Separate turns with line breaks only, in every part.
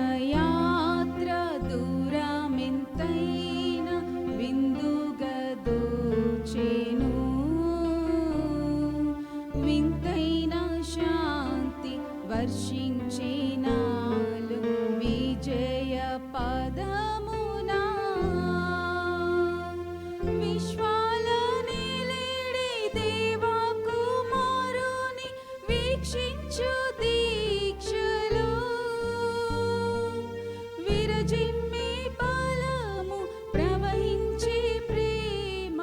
విశ్వాసయాత్ర దూరమెంతైనా విందుగా దోచెను, వింతైన శాంతి వర్షించే నాలో విజయ పదమునా. విశ్వాల నిలిడి దేవా కుమారుని వీక్షించు దీక్షలో విరజిమ్మే బలము ప్రవహించే ప్రేమ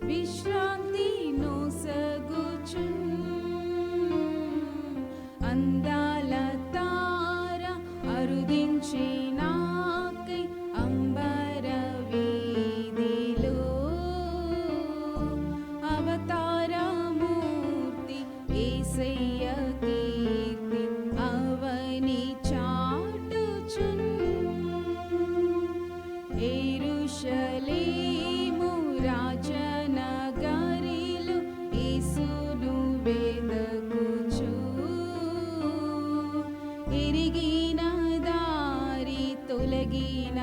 విశ్రాంతి నొసగుచున్. అందాల తార అరుదించే నాకై అంబర వీధిలో అవతారమూర్తి యేసయ్య కీర్తి అవని చాటుచున్. యెరూషలేము రాజనగరిలో యేసును వెదకుచు, ఎరిగిన దారి తొలగిన